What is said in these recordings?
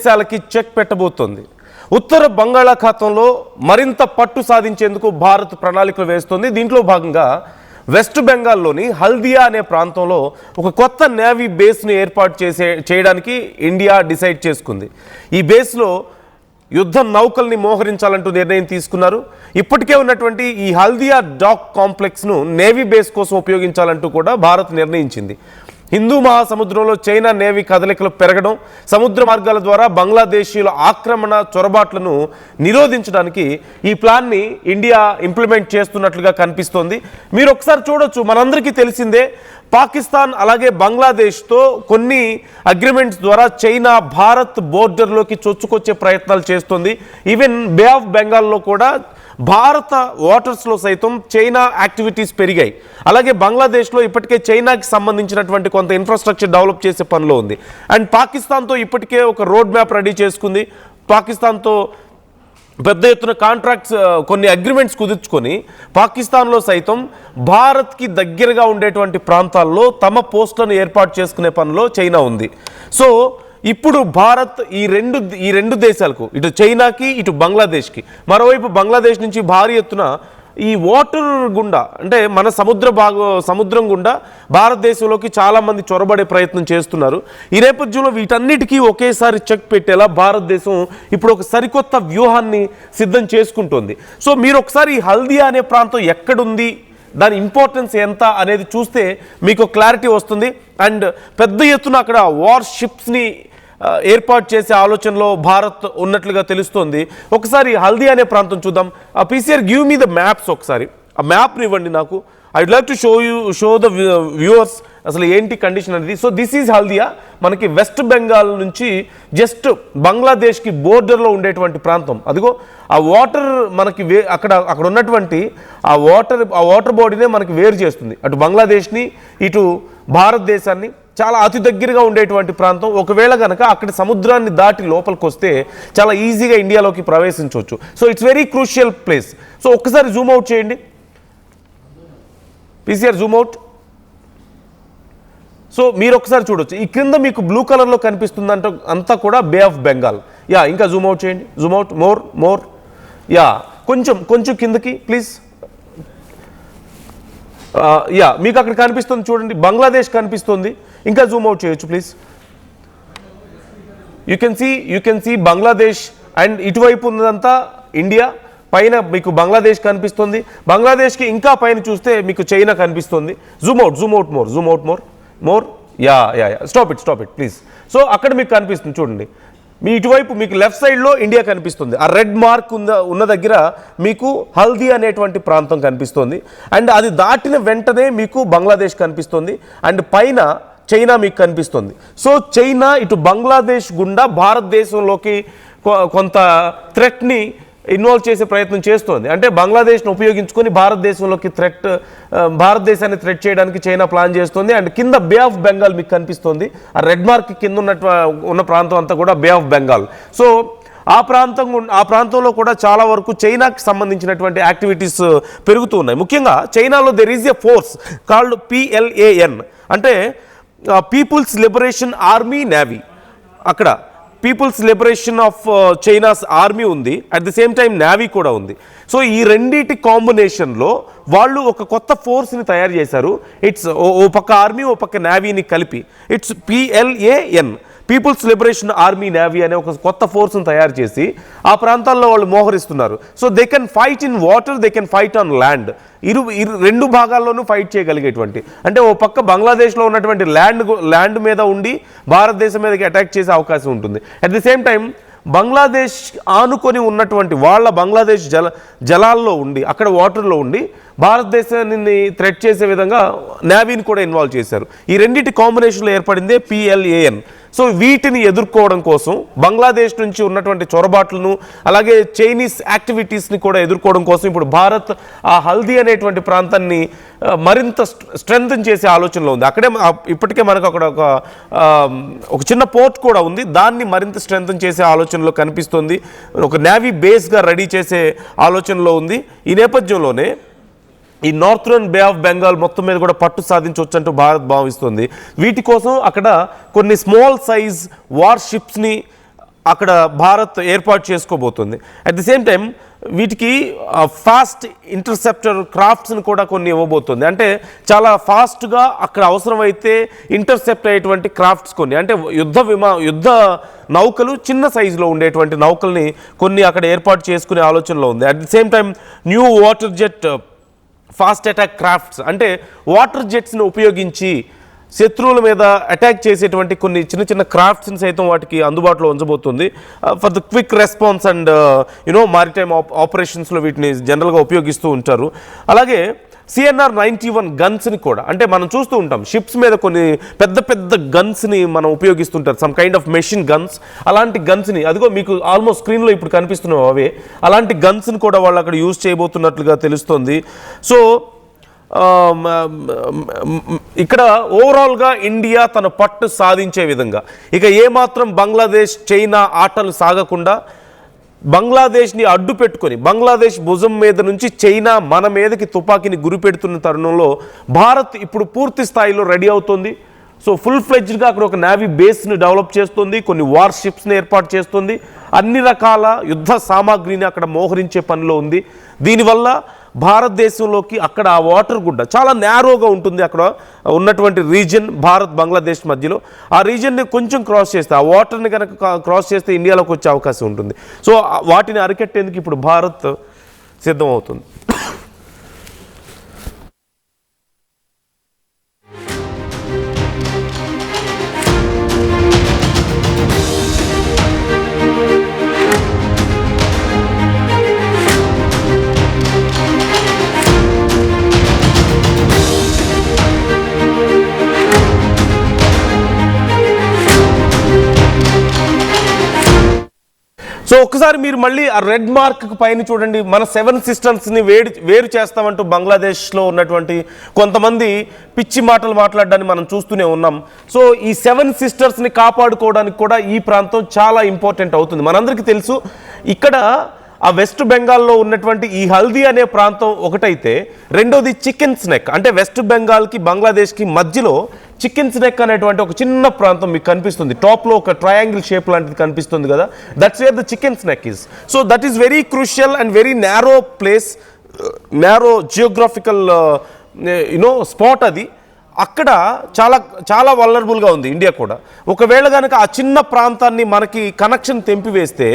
దేశాలకి చెక్ పెట్టబోతోంది. ఉత్తర బంగాళాఖాతంలో మరింత పట్టు సాధించేందుకు భారత్ ప్రణాళికలు వేస్తోంది. దీంట్లో భాగంగా వెస్ట్ బెంగాల్లోని హల్దియా అనే ప్రాంతంలో ఒక కొత్త నేవీ బేస్ను ఏర్పాటు చేయడానికి ఇండియా డిసైడ్ చేసుకుంది. ఈ బేస్లో యుద్ధ నౌకల్ని మోహరించాలంటూ నిర్ణయం తీసుకున్నారు. ఇప్పటికే ఉన్నటువంటి ఈ హల్దియా డాక్ కాంప్లెక్స్ను నేవీ బేస్ కోసం ఉపయోగించాలంటూ కూడా భారత్ నిర్ణయించింది. హిందూ మహాసముద్రంలో చైనా నేవీ కదలికలు పెరగడం, సముద్ర మార్గాల ద్వారా బంగ్లాదేశీయుల ఆక్రమణ చొరబాట్లను నిరోధించడానికి ఈ ప్లాన్ని ఇండియా ఇంప్లిమెంట్ చేస్తున్నట్లుగా కనిపిస్తోంది. మీరు ఒకసారి చూడొచ్చు, మనందరికీ తెలిసిందే పాకిస్తాన్ అలాగే బంగ్లాదేశ్తో కొన్ని అగ్రిమెంట్స్ ద్వారా చైనా భారత్ బోర్డర్లోకి చొచ్చుకొచ్చే ప్రయత్నాలు చేస్తుంది. ఈవెన్ బే ఆఫ్ బెంగాల్లో కూడా భారత వాటర్స్లో సైతం చైనా యాక్టివిటీస్ పెరిగాయి. అలాగే బంగ్లాదేశ్లో ఇప్పటికే చైనాకి సంబంధించినటువంటి కొంత ఇన్ఫ్రాస్ట్రక్చర్ డెవలప్ చేసే పనిలో ఉంది. అండ్ పాకిస్తాన్తో ఇప్పటికే ఒక రోడ్ మ్యాప్ రెడీ చేసుకుంది. పాకిస్తాన్తో పెద్ద ఎత్తున కాంట్రాక్ట్స్, కొన్ని అగ్రిమెంట్స్ కుదుర్చుకొని పాకిస్తాన్లో సైతం భారత్కి దగ్గరగా ఉండేటువంటి ప్రాంతాల్లో తమ పోస్టులను ఏర్పాటు చేసుకునే పనిలో చైనా ఉంది. సో ఇప్పుడు భారత్ ఈ రెండు దేశాలకు, ఇటు చైనాకి ఇటు బంగ్లాదేశ్కి, మరోవైపు బంగ్లాదేశ్ నుంచి భారీ ఎత్తున ఈ వాటర్ గుండా, అంటే మన సముద్రం గుండా భారతదేశంలోకి చాలామంది చొరబడే ప్రయత్నం చేస్తున్నారు. ఈ నేపథ్యంలో వీటన్నిటికీ ఒకేసారి చెక్ పెట్టేలా భారతదేశం ఇప్పుడు ఒక సరికొత్త వ్యూహాన్ని సిద్ధం చేసుకుంటోంది. సో మీరు ఒకసారి ఈ హల్దియా అనే ప్రాంతం ఎక్కడుంది, దాని ఇంపార్టెన్స్ ఎంత అనేది చూస్తే మీకు క్లారిటీ వస్తుంది. అండ్ పెద్ద ఎత్తున అక్కడ వార్ షిప్స్ని ఏర్పాటు చేసే ఆలోచనలో భారత్ ఉన్నట్లుగా తెలుస్తోంది. ఒకసారి హల్దియా అనే ప్రాంతం చూద్దాం. PCR give me the maps, ఒకసారి ఆ మ్యాప్ని ఇవ్వండి నాకు. I would like to show the viewers అసలు ఏంటి కండిషన్ అనేది. So this is Haldia. మనకి వెస్ట్ బెంగాల్ నుంచి జస్ట్ బంగ్లాదేశ్కి బోర్డర్లో ఉండేటువంటి ప్రాంతం. అదిగో ఆ వాటర్ మనకి అక్కడ ఉన్నటువంటి ఆ వాటర్ బాడీనే మనకి వేరు చేస్తుంది, అటు బంగ్లాదేశ్ని ఇటు భారతదేశాన్ని. చాలా అతి దగ్గరగా ఉండేటువంటి ప్రాంతం. ఒకవేళ కనుక అక్కడ సముద్రాన్ని దాటి లోపలికి వస్తే చాలా ఈజీగా ఇండియాలోకి ప్రవేశించవచ్చు. So it's very crucial place. So ఒక్కసారి జూమ్ అవుట్ చేయండి పీసీఆర్, జూమ్ అవుట్. సో మీరు ఒకసారి చూడొచ్చు, ఈ క్రింద మీకు బ్లూ కలర్లో కనిపిస్తుంది అంతా కూడా బే ఆఫ్ బెంగాల్. యా, ఇంకా జూమ్ అవుట్ చేయండి, జూమ్ అవుట్, మోర్. యా, కొంచెం కిందకి ప్లీజ్. యా, మీకు అక్కడ కనిపిస్తుంది చూడండి, బంగ్లాదేశ్ కనిపిస్తుంది. ఇంకా జూమ్ అవుట్ చేయొచ్చు please. You can see Bangladesh. And ఇటువైపు ఉన్నదంతా ఇండియా. పైన మీకు బంగ్లాదేశ్ కనిపిస్తుంది. బంగ్లాదేశ్కి ఇంకా పైన చూస్తే మీకు చైనా కనిపిస్తుంది. Zoom out more. Yeah, stop it please. So అక్కడ మీకు కనిపిస్తుంది చూడండి, మీ ఇటువైపు మీకు లెఫ్ట్ సైడ్లో ఇండియా కనిపిస్తుంది. ఆ రెడ్ మార్క్ ఉన్న దగ్గర మీకు హల్దీ అనేటువంటి ప్రాంతం కనిపిస్తుంది. అండ్ అది దాటిన వెంటనే మీకు బంగ్లాదేశ్ కనిపిస్తుంది. అండ్ పైన చైనా మీకు కనిపిస్తుంది. సో చైనా ఇటు బంగ్లాదేశ్ గుండా భారతదేశంలోకి కొంత థ్రెట్ని ఇన్వాల్వ్ చేసే ప్రయత్నం చేస్తోంది. అంటే బంగ్లాదేశ్ను ఉపయోగించుకొని భారతదేశాన్ని థ్రెట్ చేయడానికి చైనా ప్లాన్ చేస్తుంది. అండ్ కింద బే ఆఫ్ బెంగాల్ మీకు కనిపిస్తుంది. ఆ రెడ్ మార్క్ కింద ఉన్న ప్రాంతం అంతా కూడా బే ఆఫ్ బెంగాల్. సో ఆ ప్రాంతంలో కూడా చాలా వరకు చైనాకి సంబంధించినటువంటి యాక్టివిటీస్ పెరుగుతూ ఉన్నాయి. ముఖ్యంగా చైనాలో there is a force called PLAN, అంటే పీపుల్స్ లిబరేషన్ ఆర్మీ నేవీ. అక్కడ People's Liberation of China's Army ఉంది, at the same time navy కూడా ఉంది. సో ఈ రెండింటి కాంబినేషన్లో వాళ్ళు ఒక కొత్త ఫోర్స్ని తయారు చేశారు. ఇట్స్ ఓ పక్క ఆర్మీ, ఓ పక్క నేవీని కలిపి it's PLAN, People's Liberation Army Navy అనే ఒక కొత్త ఫోర్స్ని తయారు చేసి ఆ ప్రాంతాల్లో వాళ్ళు మోహరిస్తున్నారు. So they can fight in water, they can fight on land. రెండు భాగాల్లోనూ ఫైట్ చేయగలిగేటువంటి, అంటే ఓ పక్క బంగ్లాదేశ్లో ఉన్నటువంటి ల్యాండ్ మీద ఉండి భారతదేశం మీదకి అటాక్ చేసే అవకాశం ఉంటుంది. At the same time Bangladesh ఆనుకొని ఉన్నటువంటి బంగ్లాదేశ్ జలాల్లో ఉండి, అక్కడ వాటర్లో ఉండి భారతదేశాన్ని థ్రెట్ చేసే విధంగా నేవీని కూడా ఇన్వాల్వ్ చేశారు. ఈ రెండింటి కాంబినేషన్లో ఏర్పడిందే PLAN. సో వీటిని ఎదుర్కోవడం కోసం బంగ్లాదేశ్ నుంచి ఉన్నటువంటి చొరబాట్లను అలాగే చైనీస్ యాక్టివిటీస్ని కూడా ఎదుర్కోవడం కోసం ఇప్పుడు భారత్ ఆ హల్దీ అనేటువంటి ప్రాంతాన్ని మరింత స్ట్రెంథన్ చేసే ఆలోచనలో ఉంది. అక్కడే ఇప్పటికే మనకు అక్కడ ఒక చిన్న పోర్ట్ కూడా ఉంది, దాన్ని మరింత స్ట్రెంథన్ చేసే ఆలోచనలో కనిపిస్తుంది. ఒక నేవీ బేస్గా రెడీ చేసే ఆలోచనలో ఉంది. ఈ నేపథ్యంలోనే ఈ నార్థర్న్ బే ఆఫ్ బెంగాల్ మొత్తం మీద కూడా పట్టు సాధించవచ్చు అంటూ భారత్ భావిస్తుంది. వీటి కోసం అక్కడ కొన్ని స్మాల్ సైజ్ వార్ షిప్స్ని అక్కడ భారత్ ఏర్పాటు చేసుకోబోతుంది. అట్ ది సేమ్ టైం వీటికి ఫాస్ట్ ఇంటర్సెప్టర్ క్రాఫ్ట్స్ని కూడా కొన్ని ఇవ్వబోతుంది. అంటే చాలా ఫాస్ట్గా అక్కడ అవసరమైతే ఇంటర్సెప్ట్ అయ్యేటువంటి క్రాఫ్ట్స్ కొన్ని, అంటే యుద్ధ నౌకలు చిన్న సైజులో ఉండేటువంటి నౌకల్ని కొన్ని అక్కడ ఏర్పాటు చేసుకునే ఆలోచనలో ఉంది. At the same time new water jet fast attack crafts, అంటే వాటర్ జెట్స్ని ఉపయోగించి శత్రువుల మీద అటాక్ చేసేటువంటి కొన్ని చిన్న చిన్న క్రాఫ్ట్స్ని సైతం వాటికి అందుబాటులో ఉంచబోతుంది. For the quick response and maritime ఆపరేషన్స్లో వీటిని జనరల్గా ఉపయోగిస్తూ ఉంటారు. అలాగే CNR-91 గన్స్ని కూడా, అంటే మనం చూస్తూ ఉంటాం షిప్స్ మీద కొన్ని పెద్ద పెద్ద గన్స్ని మనం ఉపయోగిస్తుంటారు, some kind of machine guns. అలాంటి గన్స్ని, అదిగో మీకు ఆల్మోస్ట్ స్క్రీన్లో ఇప్పుడు కనిపిస్తున్నాం అవే, అలాంటి గన్స్ని కూడా వాళ్ళు అక్కడ యూజ్ చేయబోతున్నట్లుగా తెలుస్తుంది. సో ఇక్కడ ఓవరాల్గా ఇండియా తన పట్టు సాధించే విధంగా ఇక ఏమాత్రం బంగ్లాదేశ్ చైనా ఆటలు సాగకుండా బంగ్లాదేశ్ని అడ్డు పెట్టుకొని బంగ్లాదేశ్ భుజం మీద నుంచి చైనా మన మీదకి తుపాకీని గురిపెడుతున్న తరుణంలో భారత్ ఇప్పుడు పూర్తి స్థాయిలో రెడీ అవుతుంది. సో ఫుల్ ఫ్లెడ్జ్డ్గా అక్కడ ఒక నేవీ బేస్ని డెవలప్ చేస్తుంది, కొన్ని వార్ షిప్స్ని ఏర్పాటు చేస్తుంది, అన్ని రకాల యుద్ధ సామాగ్రిని అక్కడ మోహరించే పనిలో ఉంది. దీనివల్ల భారతదేశంలోకి అక్కడ ఆ వాటర్ గుడ్డ చాలా నేరోగా ఉంటుంది, అక్కడ ఉన్నటువంటి రీజన్ భారత్ బంగ్లాదేశ్ మధ్యలో. ఆ రీజన్ని కొంచెం క్రాస్ చేస్తే, ఆ వాటర్ని కనుక క్రాస్ చేస్తే ఇండియాలోకి వచ్చే అవకాశం ఉంటుంది. సో వాటిని అరికట్టేందుకు ఇప్పుడు భారత్ సిద్ధమవుతుంది. సో ఒక్కసారి మీరు మళ్ళీ ఆ రెడ్ మార్క్ పైన చూడండి, మన 7 సిస్టర్స్ని వేరు చేస్తామంటూ బంగ్లాదేశ్లో ఉన్నటువంటి కొంతమంది పిచ్చి మాటలు మాట్లాడడాన్ని మనం చూస్తూనే ఉన్నాం. సో ఈ 7 సిస్టర్స్ని కాపాడుకోవడానికి కూడా ఈ ప్రాంతం చాలా ఇంపార్టెంట్ అవుతుంది. మనందరికీ తెలుసు, ఇక్కడ ఆ వెస్ట్ బెంగాల్లో ఉన్నటువంటి ఈ హల్దీ అనే ప్రాంతం ఒకటైతే, రెండోది చికెన్స్ నెక్, అంటే వెస్ట్ బెంగాల్కి బంగ్లాదేశ్కి మధ్యలో చికెన్స్ నెక్ అనేటువంటి ఒక చిన్న ప్రాంతం మీకు కనిపిస్తుంది. టాప్లో ఒక ట్రయాంగిల్ షేప్ లాంటిది కనిపిస్తుంది కదా, that's where the chickens neck is. So that is very crucial and very narrow place, narrow geographical spot అది. అక్కడ చాలా చాలా వల్నరబుల్గా ఉంది ఇండియా కూడా. ఒకవేళ కనుక ఆ చిన్న ప్రాంతాన్ని మనకి కనెక్షన్ తెంపివేస్తే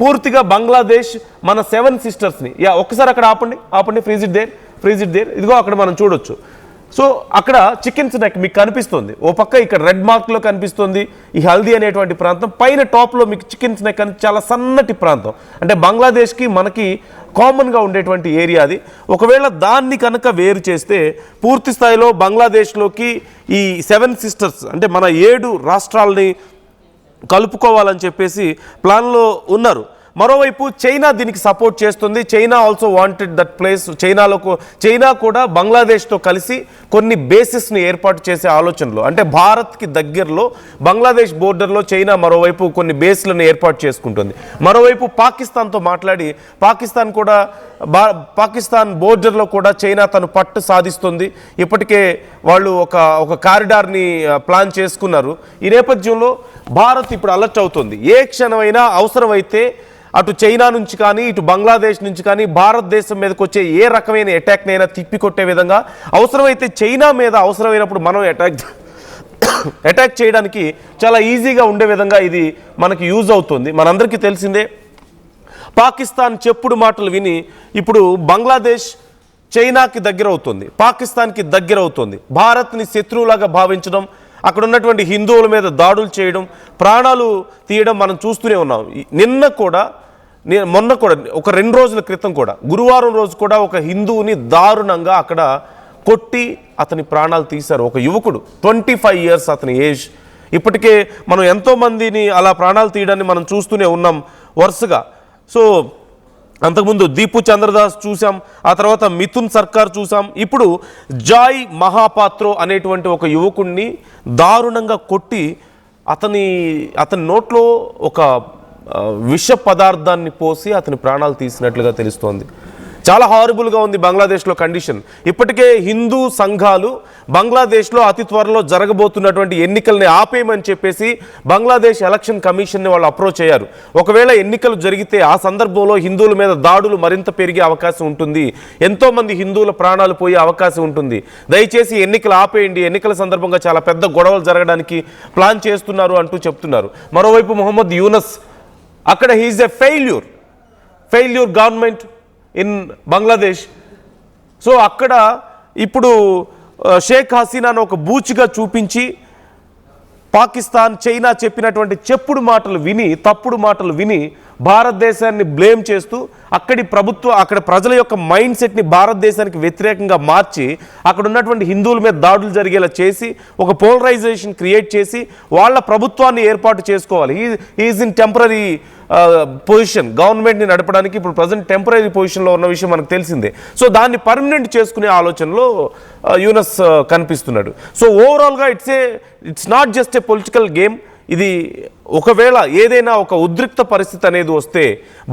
పూర్తిగా బంగ్లాదేశ్ మన 7 సిస్టర్స్ని, ఒక్కసారి అక్కడ ఆపండి, ఫ్రీజ్ ఇట్ దేర్, ఇదిగో అక్కడ మనం చూడొచ్చు. సో అక్కడ చికెన్స్ నెక్ మీకు కనిపిస్తుంది, ఓ పక్క ఇక్కడ రెడ్ మార్క్లో కనిపిస్తుంది ఈ హల్దీ అనేటువంటి ప్రాంతం, పైన టాప్లో మీకు చికెన్స్ నెక్ అని చాలా సన్నటి ప్రాంతం, అంటే బంగ్లాదేశ్కి మనకి కామన్గా ఉండేటువంటి ఏరియా అది. ఒకవేళ దాన్ని కనుక వేరు చేస్తే పూర్తి స్థాయిలో బంగ్లాదేశ్లోకి ఈ 7 సిస్టర్స్, అంటే మన 7 రాష్ట్రాలని కలుపుకోవాలని చెప్పేసి ప్లాన్లో ఉన్నారు. మరోవైపు చైనా దీనికి సపోర్ట్ చేస్తుంది. China also wanted that place. China కూడా బంగ్లాదేశ్తో కలిసి కొన్ని బేసెస్ని ఏర్పాటు చేసే ఆలోచనలో, అంటే భారత్కి దగ్గరలో బంగ్లాదేశ్ బోర్డర్లో చైనా మరోవైపు కొన్ని బేస్లను ఏర్పాటు చేసుకుంటుంది. మరోవైపు పాకిస్తాన్తో మాట్లాడి పాకిస్తాన్ బోర్డర్లో కూడా చైనా తను పట్టు సాధిస్తుంది. ఇప్పటికే వాళ్ళు ఒక కారిడార్ని ప్లాన్ చేసుకున్నారు. ఈ నేపథ్యంలో భారత్ ఇప్పుడు అలర్ట్ అవుతుంది. ఏ క్షణమైనా అవసరమైతే అటు చైనా నుంచి కానీ ఇటు బంగ్లాదేశ్ నుంచి కానీ భారతదేశం మీదకి వచ్చే ఏ రకమైన అటాక్నైనా తిప్పికొట్టే విధంగా, అవసరమైతే చైనా మీద అవసరమైనప్పుడు మనం అటాక్ చేయడానికి చాలా ఈజీగా ఉండే విధంగా ఇది మనకి యూజ్ అవుతుంది. మనందరికీ తెలిసిందే, పాకిస్తాన్ చెప్పుడు మాటలు విని ఇప్పుడు బంగ్లాదేశ్ చైనాకి దగ్గర అవుతుంది, పాకిస్తాన్కి దగ్గర అవుతుంది. భారత్ని శత్రువులాగా భావించడం, అక్కడ ఉన్నటువంటి హిందువుల మీద దాడులు చేయడం, ప్రాణాలు తీయడం మనం చూస్తూనే ఉన్నాం. మొన్న కూడా ఒక 2 రోజుల క్రితం కూడా, గురువారం రోజు కూడా ఒక హిందువుని దారుణంగా అక్కడ కొట్టి అతని ప్రాణాలు తీశారు. ఒక యువకుడు, 25 years అతని ఏజ్. ఇప్పటికే మనం ఎంతోమందిని అలా ప్రాణాలు తీయడాన్ని మనం చూస్తూనే ఉన్నాం వరుసగా. సో అంతకుముందు దీపు చంద్రదాస్ చూసాం, ఆ తర్వాత మిథున్ సర్కార్ చూసాం, ఇప్పుడు జాయ్ మహాపాత్రో అనేటువంటి ఒక యువకుడిని దారుణంగా కొట్టి అతని నోట్లో ఒక విష పదార్థాన్ని పోసి అతని ప్రాణాలు తీసినట్లుగా తెలుస్తోంది. చాలా హారబుల్గా ఉంది బంగ్లాదేశ్లో కండిషన్. ఇప్పటికే హిందూ సంఘాలు బంగ్లాదేశ్లో అతి త్వరలో జరగబోతున్నటువంటి ఎన్నికల్ని ఆపేయమని చెప్పేసి బంగ్లాదేశ్ ఎలక్షన్ కమిషన్ని వాళ్ళు అప్రోచ్ అయ్యారు. ఒకవేళ ఎన్నికలు జరిగితే ఆ సందర్భంలో హిందువుల మీద దాడులు మరింత పెరిగే అవకాశం ఉంటుంది, ఎంతోమంది హిందువుల ప్రాణాలు పోయే అవకాశం ఉంటుంది, దయచేసి ఎన్నికలు ఆపేయండి, ఎన్నికల సందర్భంగా చాలా పెద్ద గొడవలు జరగడానికి ప్లాన్ చేస్తున్నారు అంటూ చెప్తున్నారు. మరోవైపు మొహమ్మద్ యూనస్ అక్కడ he is a failure government in Bangladesh. So అక్కడ ఇప్పుడు షేక్ హసీనాను ఒక బూచిగా చూపించి పాకిస్తాన్, చైనా చెప్పినటువంటి తప్పుడు మాటలు విని భారతదేశాన్ని బ్లేమ్ చేస్తూ అక్కడ ప్రజల యొక్క మైండ్ సెట్ని భారతదేశానికి వ్యతిరేకంగా మార్చి అక్కడ ఉన్నటువంటి హిందువుల మీద దాడులు జరిగేలా చేసి ఒక పోలరైజేషన్ క్రియేట్ చేసి వాళ్ళ ప్రభుత్వాన్ని ఏర్పాటు చేసుకోవాలి. ఈజ్ ఇన్ టెంపరీ పొజిషన్, గవర్నమెంట్ని నడపడానికి ఇప్పుడు ప్రజెంట్ టెంపరీ పొజిషన్లో ఉన్న విషయం మనకు తెలిసిందే. సో దాన్ని పర్మనెంట్ చేసుకునే ఆలోచనలో యూనస్ కనిపిస్తున్నాడు. సో ఓవరాల్గా it's not just a political game. ఇది ఒకవేళ ఏదైనా ఒక ఉద్రిక్త పరిస్థితి అనేది వస్తే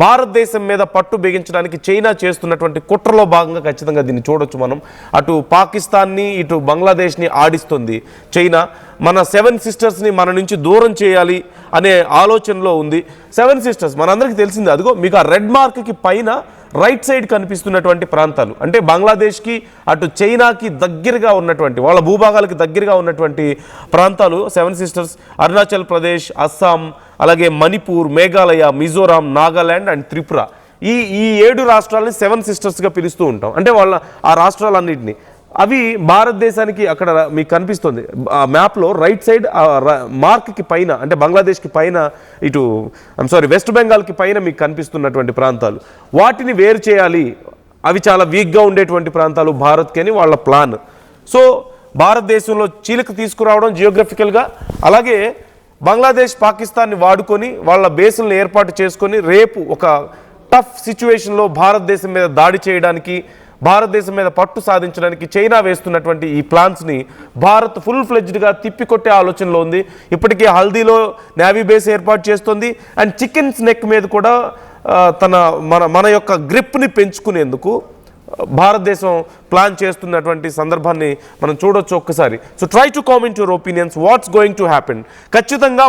భారతదేశం మీద పట్టు బిగించడానికి చైనా చేస్తున్నటువంటి కుట్రలో భాగంగా ఖచ్చితంగా దీన్ని చూడొచ్చు మనం. అటు పాకిస్తాన్ని ఇటు బంగ్లాదేశ్ని ఆడిస్తుంది చైనా. మన 7 సిస్టర్స్ని మన నుంచి దూరం చేయాలి అనే ఆలోచనలో ఉంది. 7 సిస్టర్స్ మనందరికీ తెలిసింది, అదిగో మీకు ఆ రెడ్ మార్క్కి పైన రైట్ సైడ్ కనిపిస్తున్నటువంటి ప్రాంతాలు అంటే బంగ్లాదేశ్కి అటు చైనాకి దగ్గరగా ఉన్నటువంటి, వాళ్ళ భూభాగాలకి దగ్గరగా ఉన్నటువంటి ప్రాంతాలు 7 సిస్టర్స్. అరుణాచల్ ప్రదేశ్, అస్సాం, అలాగే మణిపూర్, మేఘాలయ, మిజోరాం, నాగాల్యాండ్ అండ్ త్రిపుర. ఈ 7 రాష్ట్రాలని 7 సిస్టర్స్గా పిలుస్తూ ఉంటాం. అంటే వాళ్ళ ఆ రాష్ట్రాలన్నింటినీ అవి భారతదేశానికి అక్కడ మీకు కనిపిస్తుంది మ్యాప్లో రైట్ సైడ్ మార్క్కి పైన అంటే బంగ్లాదేశ్కి పైన ఇటు వెస్ట్ బెంగాల్కి పైన మీకు కనిపిస్తున్నటువంటి ప్రాంతాలు. వాటిని వేరు చేయాలి, అవి చాలా వీక్గా ఉండేటువంటి ప్రాంతాలు భారత్కి అని వాళ్ళ ప్లాన్. సో భారతదేశంలో చీలిక తీసుకురావడం జియోగ్రఫికల్గా, అలాగే బంగ్లాదేశ్ పాకిస్తాన్ని వాడుకొని వాళ్ళ బేసులను ఏర్పాటు చేసుకొని రేపు ఒక టఫ్ సిచ్యువేషన్లో భారతదేశం మీద దాడి చేయడానికి, భారతదేశం మీద పట్టు సాధించడానికి చైనా వేస్తున్నటువంటి ఈ ప్లాన్స్ని భారత్ ఫుల్ ఫ్లెడ్జ్డ్గా తిప్పికొట్టే ఆలోచనలో ఉంది. ఇప్పటికే హల్దీలో నేవీ బేస్ ఏర్పాటు చేస్తుంది అండ్ చికెన్స్ నెక్ మీద కూడా మన యొక్క గ్రిప్ని పెంచుకునేందుకు భారతదేశం ప్లాన్ చేస్తున్నటువంటి సందర్భాన్ని మనం చూడొచ్చు ఒక్కసారి. So try to comment your opinions, what's going to happen. ఖచ్చితంగా